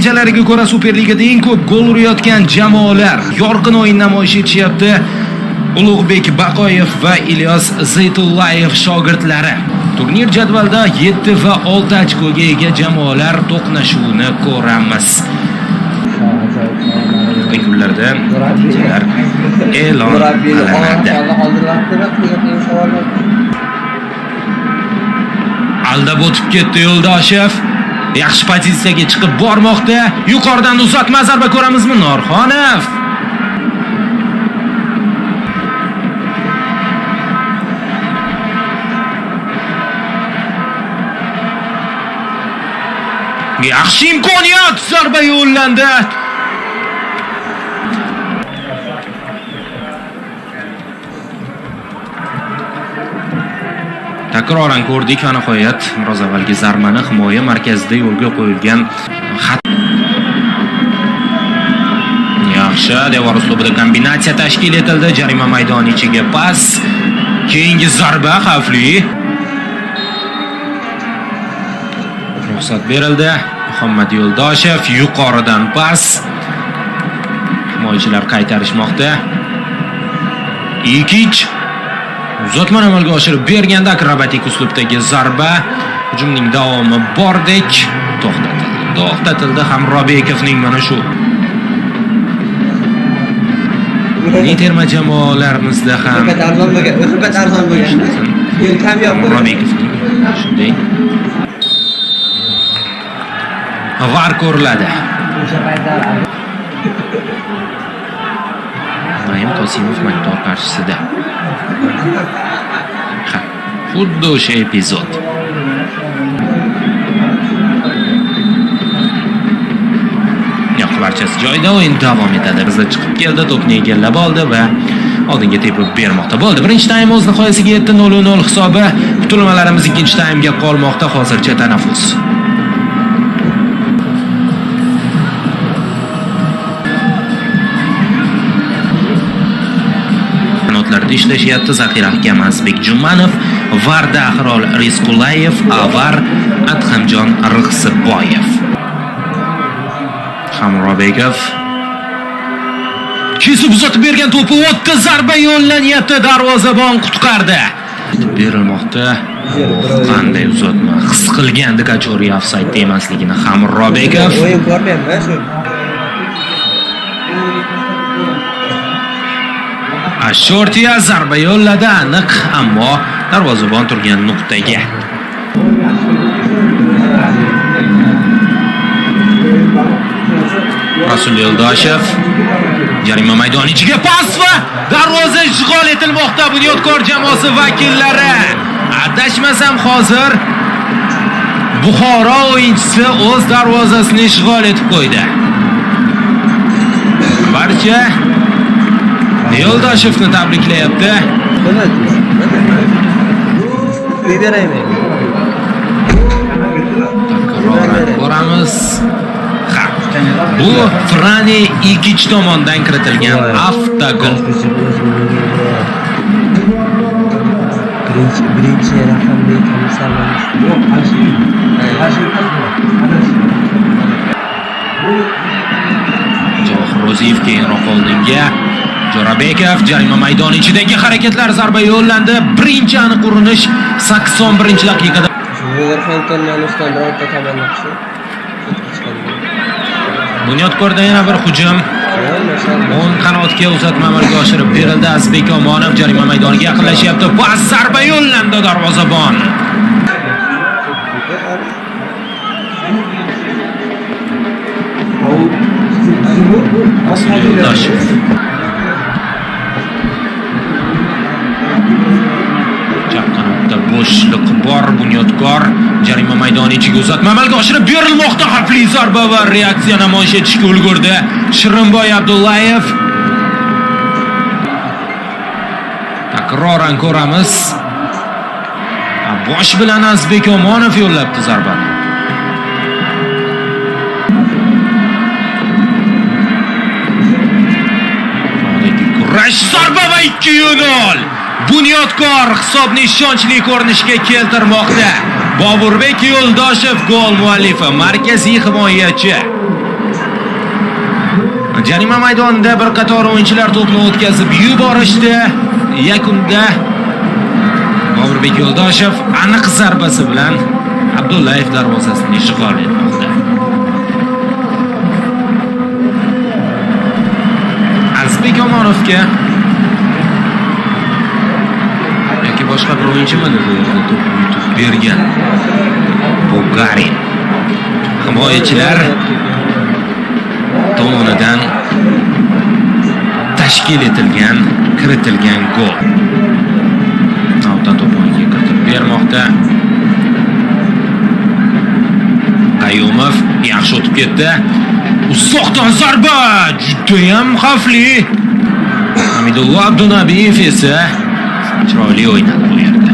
natijalariga ko'ra Superligada eng ko'p gol urayotgan jamoalar yorqin o'yin namoyish etishyapti. Ulug'bek Baqoyev va Ilyos Zaytullayev shogirdlari. Turnir jadvalida 7 va 6 ochkoga ega jamoalar to'qnashuvini ko'ramiz. Kunlarda natijalar e'lon qilinadi. Aldab o'tib ketdi Yo'ldoshev. Yaxshi pozitsiyaga chiqib bormoqda. Yuqoridan uzatma zarba ko'ramizmi? Norxonov. Yaxshi imkoniyat, zarba yo'llandi. Takroran ko'rdik va nihoyat biroz avvalgi zarbani himoya markazida yo'lga qo'yilgan xat. Yaxshi, devor uslubida kombinatsiya tashkil etildi. Jarima maydoni ichiga pas. Keyingi zarba xavfli. Ruxsat berildi. Muhammad Yo'ldoshev yuqoridan pas. Himoyachilar qaytarishmoqda. Ikich uzatmani amalga oshirib berganda akrobatik uslubdagi zarba, hujumning davomi bordek to'xtatildi. Hamrobekovning mana shu terma jamoalarimizda ham arzon bo'lgan. Hamrobekovning shunday var ko'riladi. Naim Qosimov maydon qarshisida. Xuddi o'sha epizod. Yo'q, barchasi joyida, o'yin davom etadi. Bizlar chiqib keldi, to'pni egallab oldi va oldinga tepib bermoqda bo'ldi. Birinchi taym o'z nihoyasiga yetdi. 0-0 hisobi. Kutilmalarimiz ikkinchi taymga qolmoqda. Hozircha tanaffus. Ishlashyapti zaxira hakami Azbek Jumanov, Varda Ahrol Rizqullayev, Avar Adhamjon Rixsiboyev. Hamrobekov kesib uzatib bergan to'pi o'tdi, zarba yo'llanyapti, darvozabon qutqardi. Berilmoqda. Qanday uzatma? His qilgandi Kachori ofsayd emasligini Hamrobekov. O'yin ko'rmayapman shu. Shortiya zarba yo'lladi, aniq, ammo darvozabon turgan nuqtaga. Rasul Yo'ldoshev jarima maydoni ichiga pas va darvoza ishg'ol etilmoqda. Bunyodkor jamoasi vakillari. Adashmasam hozir Buxoro o'yinchisi o'z darvozasini ishg'ol etib qo'ydi. Barcha Yo'ldoshevni tabriklayapti. Ko'ramiz. Bu Frani Ikich tomonidan kiritilgan avtogol. Birinchi raqamli komissarlar. Javohir Ro'ziyev keyinroq oldinga. Jo'rabekov jarima maydoni ichidagi harakatlar, zarba yo'llandi. Birinchi aniq urinish 81-daqiqada. Bunyodkorda yana bir hujum. O'ng qanotga uzatma amalga oshirib berildi. Azbek Omonov jarima maydoniga yaqinlashyapti. Pas, zarba yo'llandi, darvozabon. Yo'ldoshev bo'shliq bor. Bunyodkor jarima maydoni ichiga uzatma amalga oshirib berilmoqda. Xavfli zarba va reaksiya namoyish etishga ulgurdi Shirinboy Abdullayev. Takroran ko'ramiz. Bosh bilan Azbek Omonov yo'llabdi zarbani. Kurash, zarba va 2-0. Bunyodkor hisobni ishonchli ko'rinishga keltirmoqda. Boburbek Yo'ldoshev gol muallifi, markaziy himoyachi. Jarima maydonida bir qator o'yinchilar to'pni o'tkazib yuborishdi. Yakunda Boburbek Yo'ldoshev aniq zarbasi bilan Abdullayev darvozasini ishg'ol etmoqda. Azizbek Omonovga yoki boshqa bir o'yinchimi bu yerda to'p yutib bergan. Bulgarin himoyachilar tomonidan tashkil etilgan, kiritilgan gol. Navdan to'p o'yinga kiritib bermoqda. Qayumov yaxshi o'tib ketdi. Uzoqdan zarba, juda ham xavfli. Hamidullo Abdunabiyev esa chiroyli o'ynadi bu yerda.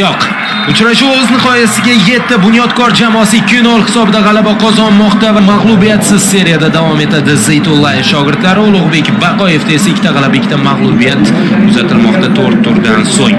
Yo'q, uchrashuv o'z nihoyasiga yetdi. Bunyodkor jamoasi 2-0 hisobida g'alaba qozonmoqda va mag'lubiyatsiz seriyada davom etadi. Zaytullayev shogirdlari Ulug'bek Baqoyevda esa 2 g'alaba, 2 mag'lubiyat kuzatilmoqda 4 turdan so'ng.